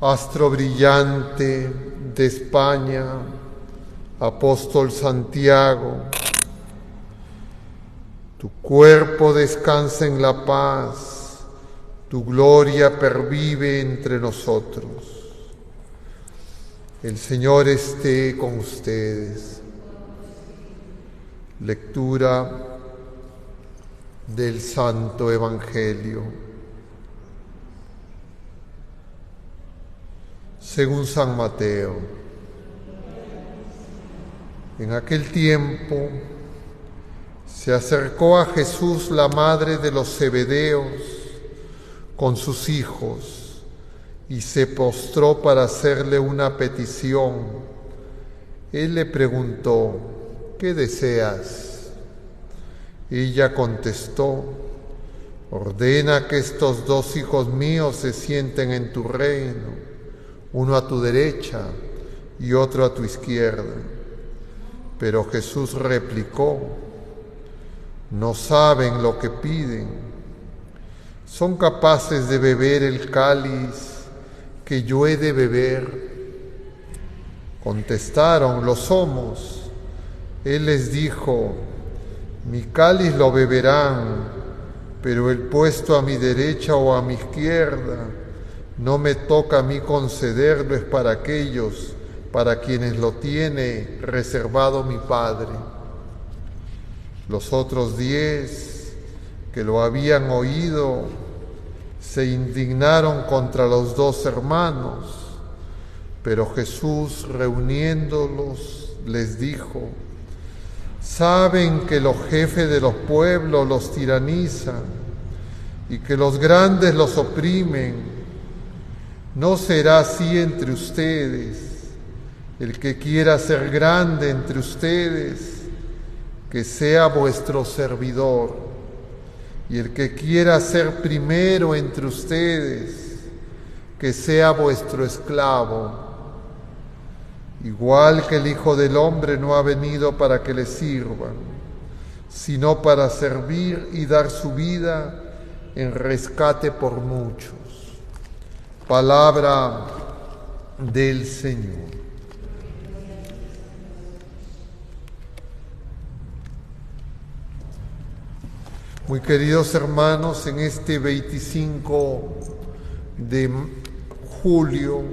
Astro brillante de España, apóstol Santiago, tu cuerpo descansa en la paz, tu gloria pervive entre nosotros. El Señor esté con ustedes. Lectura del Santo Evangelio según San Mateo. En aquel tiempo se acercó a Jesús la madre de los Zebedeos con sus hijos y se postró para hacerle una petición. Él le preguntó: ¿qué deseas? Ella contestó: ordena que estos dos hijos míos se sienten en tu reino, uno a tu derecha y otro a tu izquierda. Pero Jesús replicó: no saben lo que piden. ¿Son capaces de beber el cáliz que yo he de beber? Contestaron: lo somos. Él les dijo: mi cáliz lo beberán, pero el puesto a mi derecha o a mi izquierda no me toca a mí concederlo, es para aquellos para quienes lo tiene reservado mi Padre. Los otros 10 que lo habían oído se indignaron contra los 2 hermanos, pero Jesús, reuniéndolos, les dijo: saben que los jefes de los pueblos los tiranizan y que los grandes los oprimen. No será así entre ustedes. El que quiera ser grande entre ustedes, que sea vuestro servidor. Y el que quiera ser primero entre ustedes, que sea vuestro esclavo. Igual que el Hijo del Hombre no ha venido para que le sirvan, sino para servir y dar su vida en rescate por muchos. Palabra del Señor. Muy queridos hermanos, en este 25 de julio,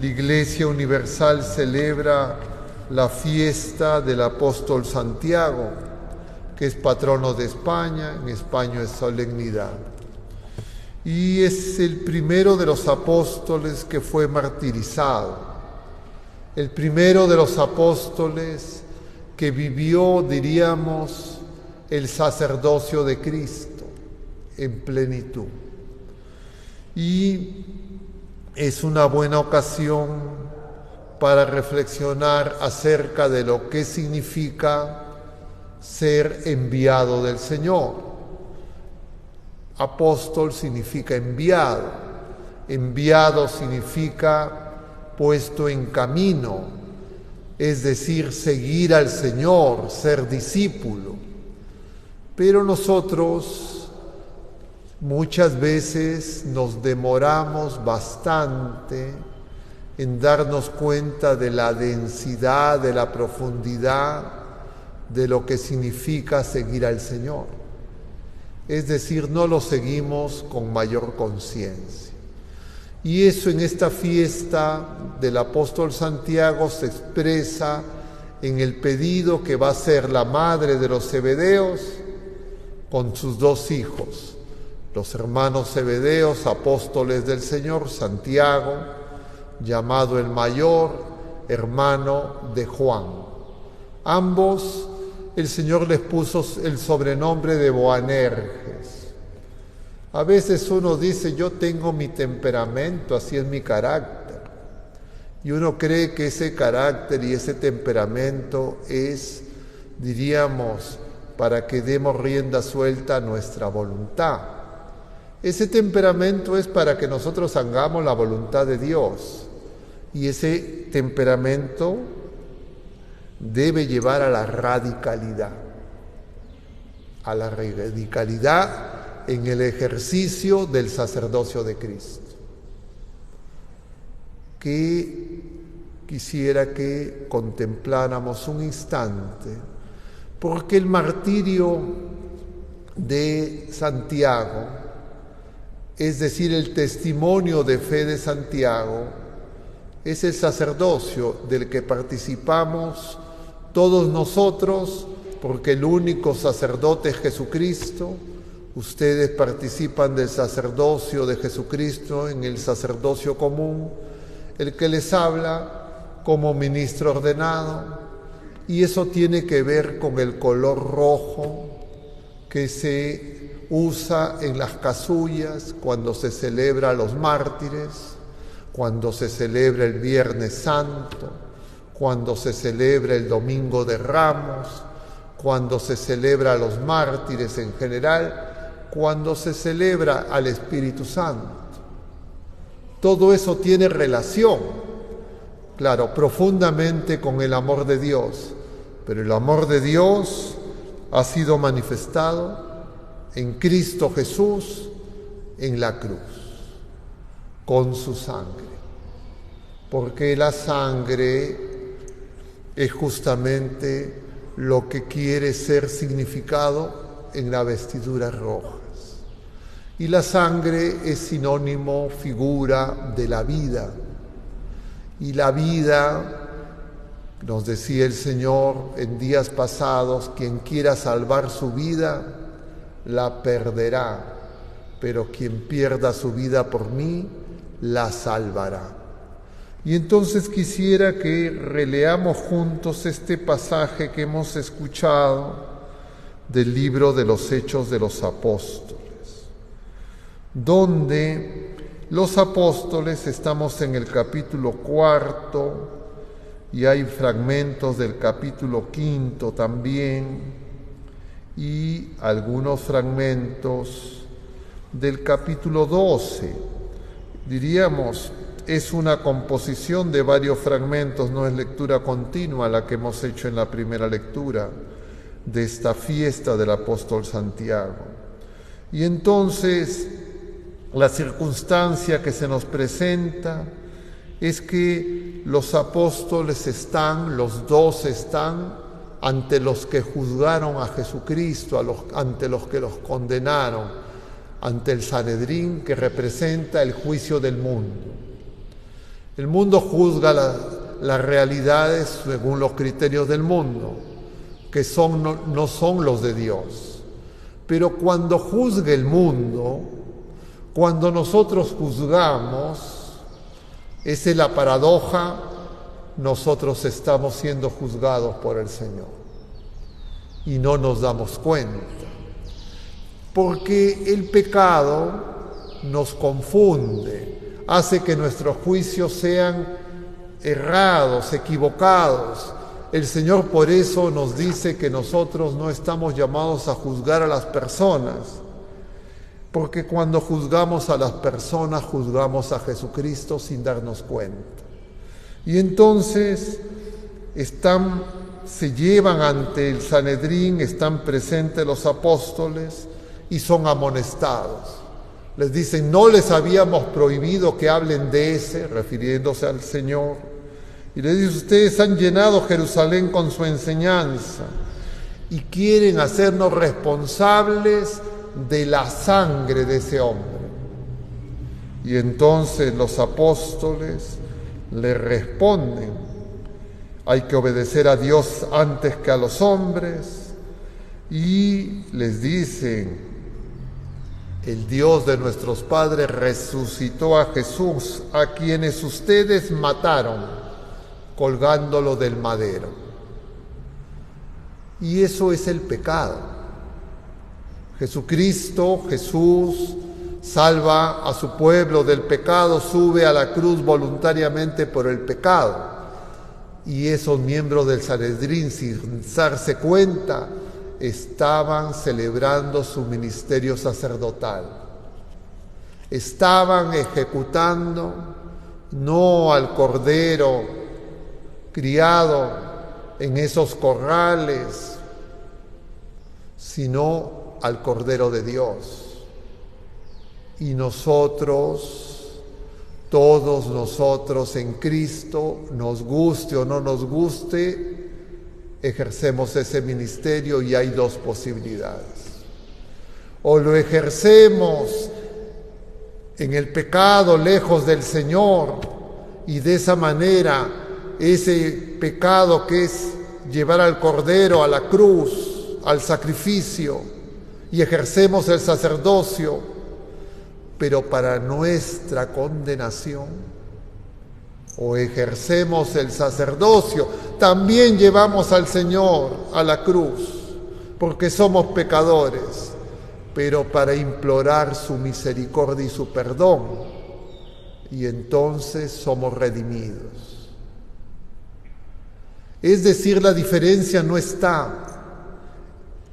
la Iglesia Universal celebra la fiesta del apóstol Santiago, que es patrono de España. En España es solemnidad. Y es el primero de los apóstoles que fue martirizado, el primero de los apóstoles que vivió, diríamos, el sacerdocio de Cristo en plenitud. Y es una buena ocasión para reflexionar acerca de lo que significa ser enviado del Señor. Apóstol significa enviado. Enviado significa puesto en camino, es decir, seguir al Señor, ser discípulo. Pero nosotros muchas veces nos demoramos bastante en darnos cuenta de la densidad, de la profundidad de lo que significa seguir al Señor. Es decir, no lo seguimos con mayor conciencia. Y eso en esta fiesta del apóstol Santiago se expresa en el pedido que va a hacer la madre de los Zebedeos con sus 2 hijos, los hermanos Zebedeos, apóstoles del Señor, Santiago, llamado el mayor, hermano de Juan. Ambos el Señor les puso el sobrenombre de Boanerges. A veces uno dice: yo tengo mi temperamento, así es mi carácter. Y uno cree que ese carácter y ese temperamento es, diríamos, para que demos rienda suelta a nuestra voluntad. Ese temperamento es para que nosotros hagamos la voluntad de Dios. Y ese temperamento debe llevar a la radicalidad en el ejercicio del sacerdocio de Cristo. que quisiera que contempláramos un instante, porque el martirio de Santiago, es decir, el testimonio de fe de Santiago, es el sacerdocio del que participamos todos nosotros, porque el único sacerdote es Jesucristo. Ustedes participan del sacerdocio de Jesucristo en el sacerdocio común, el que les habla como ministro ordenado, y eso tiene que ver con el color rojo que se usa en las casullas cuando se celebra a los mártires, cuando se celebra el Viernes Santo, cuando se celebra el Domingo de Ramos, cuando se celebra a los mártires en general, cuando se celebra al Espíritu Santo. Todo eso tiene relación, claro, profundamente con el amor de Dios, pero el amor de Dios ha sido manifestado en Cristo Jesús en la cruz, con su sangre, porque la sangre es justamente lo que quiere ser significado en las vestiduras rojas. Y la sangre es sinónimo, figura de la vida. Y la vida, nos decía el Señor en días pasados, quien quiera salvar su vida, la perderá, pero quien pierda su vida por mí, la salvará. Y entonces quisiera que releamos juntos este pasaje que hemos escuchado del libro de los Hechos de los Apóstoles, donde los apóstoles, estamos en el capítulo 4 y hay fragmentos del capítulo 5 también y algunos fragmentos del capítulo 12. Diríamos, es una composición de varios fragmentos, no es lectura continua la que hemos hecho en la primera lectura de esta fiesta del apóstol Santiago. Y entonces la circunstancia que se nos presenta es que los apóstoles están, los 12 están ante los que juzgaron a Jesucristo, ante los que los condenaron, ante el Sanedrín, que representa el juicio del mundo. El mundo juzga las realidades según los criterios del mundo, que no son los de Dios. Pero cuando juzgue el mundo, cuando nosotros juzgamos, esa es la paradoja, nosotros estamos siendo juzgados por el Señor y no nos damos cuenta, porque el pecado nos confunde, hace que nuestros juicios sean errados, equivocados. El Señor por eso nos dice que nosotros no estamos llamados a juzgar a las personas, porque cuando juzgamos a las personas, juzgamos a Jesucristo sin darnos cuenta. Y entonces se llevan ante el Sanedrín, están presentes los apóstoles y son amonestados. Les dicen, no les habíamos prohibido que hablen de ese, refiriéndose al Señor. Y les dice, ustedes han llenado Jerusalén con su enseñanza y quieren hacernos responsables de la sangre de ese hombre. Y entonces los apóstoles le responden, hay que obedecer a Dios antes que a los hombres, y les dicen, el Dios de nuestros padres resucitó a Jesús, a quienes ustedes mataron, colgándolo del madero. Y eso es el pecado. Jesús, salva a su pueblo del pecado, sube a la cruz voluntariamente por el pecado. Y esos miembros del Sanedrín, sin darse cuenta, estaban celebrando su ministerio sacerdotal. Estaban ejecutando no al cordero criado en esos corrales, sino al Cordero de Dios. Y nosotros Todos nosotros en Cristo, nos guste o no nos guste, ejercemos ese ministerio y hay dos posibilidades. O lo ejercemos en el pecado, lejos del Señor, y de esa manera ese pecado que es llevar al Cordero a la cruz, al sacrificio, y ejercemos el sacerdocio, pero para nuestra condenación, o ejercemos el sacerdocio, también llevamos al Señor a la cruz, porque somos pecadores, pero para implorar su misericordia y su perdón, y entonces somos redimidos. Es decir, la diferencia no está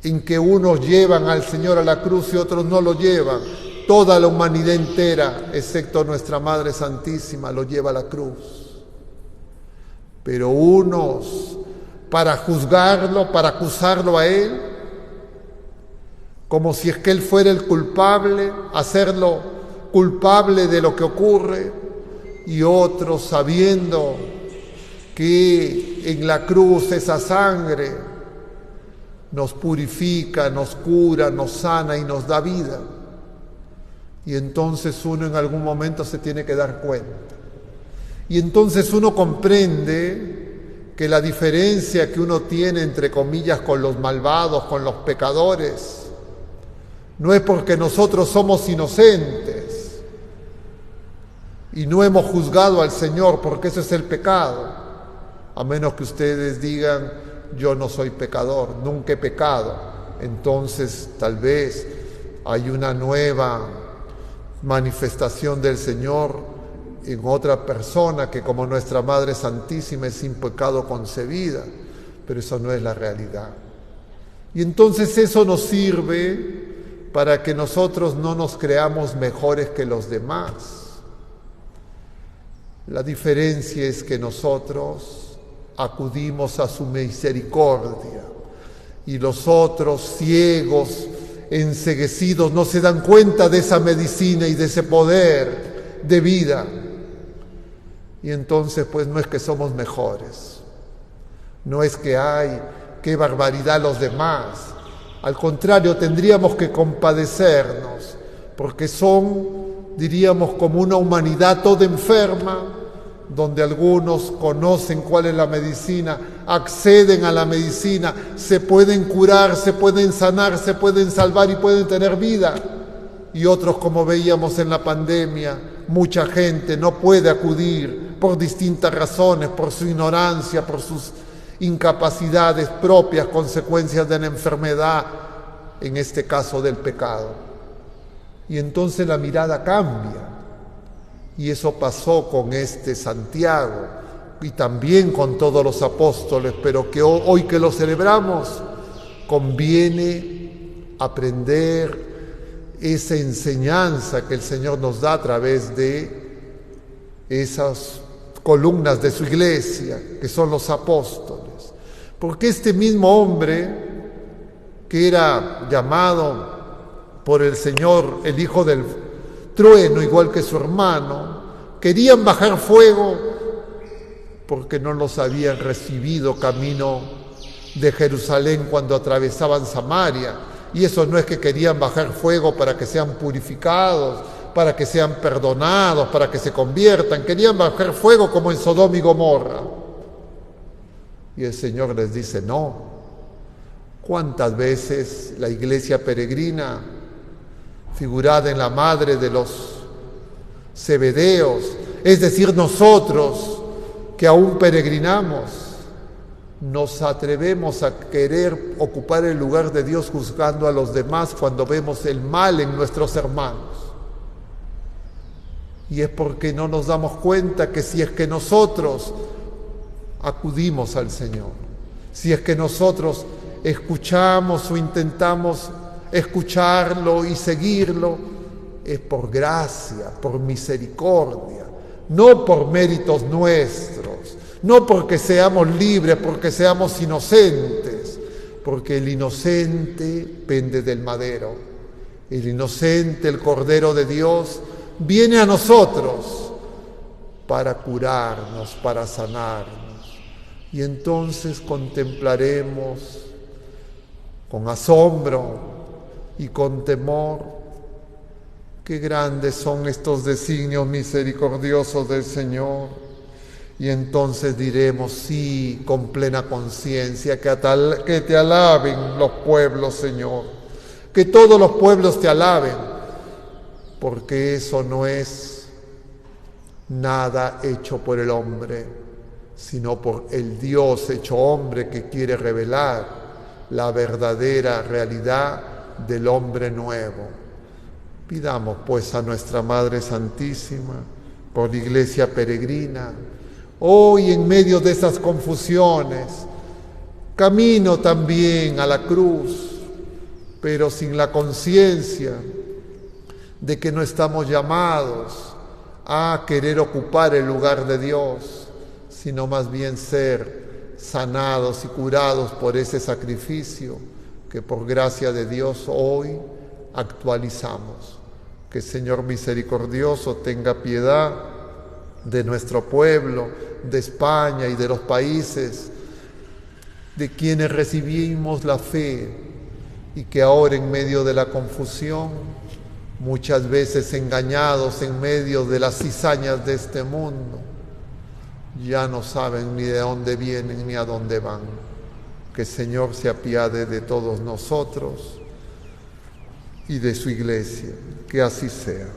en que unos llevan al Señor a la cruz y otros no lo llevan. Toda la humanidad entera, excepto nuestra Madre Santísima, lo lleva a la cruz. Pero unos, para juzgarlo, para acusarlo a Él, como si es que Él fuera el culpable, hacerlo culpable de lo que ocurre, y otros sabiendo que en la cruz esa sangre nos purifica, nos cura, nos sana y nos da vida. Y entonces uno en algún momento se tiene que dar cuenta. Y entonces uno comprende que la diferencia que uno tiene, entre comillas, con los malvados, con los pecadores, no es porque nosotros somos inocentes y no hemos juzgado al Señor, porque eso es el pecado. A menos que ustedes digan, yo no soy pecador, nunca he pecado. Entonces tal vez hay una nueva manifestación del Señor en otra persona que, como nuestra Madre Santísima, es sin pecado concebida, pero eso no es la realidad. Y entonces eso nos sirve para que nosotros no nos creamos mejores que los demás. La diferencia es que nosotros acudimos a su misericordia y los otros, ciegos, enceguecidos, no se dan cuenta de esa medicina y de ese poder de vida. Y entonces pues no es que somos mejores, no es que hay qué barbaridad los demás, al contrario, tendríamos que compadecernos, porque son, diríamos, como una humanidad toda enferma, donde algunos conocen cuál es la medicina, acceden a la medicina, se pueden curar, se pueden sanar, se pueden salvar y pueden tener vida. Y otros, como veíamos en la pandemia, mucha gente no puede acudir por distintas razones, por su ignorancia, por sus incapacidades propias, consecuencias de la enfermedad, en este caso del pecado. Y entonces la mirada cambia. Y eso pasó con este Santiago y también con todos los apóstoles, pero que hoy que lo celebramos, conviene aprender esa enseñanza que el Señor nos da a través de esas columnas de su iglesia, que son los apóstoles. Porque este mismo hombre, que era llamado por el Señor el hijo del trueno, igual que su hermano, querían bajar fuego porque no los habían recibido camino de Jerusalén cuando atravesaban Samaria. Y eso no es que querían bajar fuego para que sean purificados, para que sean perdonados, para que se conviertan. Querían bajar fuego como en Sodoma y Gomorra. Y el Señor les dice, no. ¿Cuántas veces la iglesia peregrina, figurada en la madre de los Zebedeos, es decir, nosotros que aún peregrinamos, nos atrevemos a querer ocupar el lugar de Dios juzgando a los demás cuando vemos el mal en nuestros hermanos? Y es porque no nos damos cuenta que si es que nosotros acudimos al Señor, si es que nosotros escuchamos o intentamos escucharlo y seguirlo, es por gracia, por misericordia, no por méritos nuestros, no porque seamos libres, porque seamos inocentes, porque el inocente pende del madero, el inocente, el Cordero de Dios, viene a nosotros para curarnos, para sanarnos. Y entonces contemplaremos con asombro y con temor qué grandes son estos designios misericordiosos del Señor. Y entonces diremos, sí, con plena conciencia, que te alaben los pueblos, Señor, que todos los pueblos te alaben, porque eso no es nada hecho por el hombre, sino por el Dios hecho hombre que quiere revelar la verdadera realidad del hombre nuevo. Pidamos pues a nuestra Madre Santísima, por la Iglesia peregrina, hoy en medio de esas confusiones, camino también a la cruz, pero sin la conciencia de que no estamos llamados a querer ocupar el lugar de Dios, sino más bien ser sanados y curados por ese sacrificio que por gracia de Dios hoy actualizamos. Que el Señor misericordioso tenga piedad de nuestro pueblo, de España y de los países de quienes recibimos la fe y que ahora en medio de la confusión, muchas veces engañados en medio de las cizañas de este mundo, ya no saben ni de dónde vienen ni a dónde van. Que el Señor se apiade de todos nosotros y de su Iglesia. Que así sea.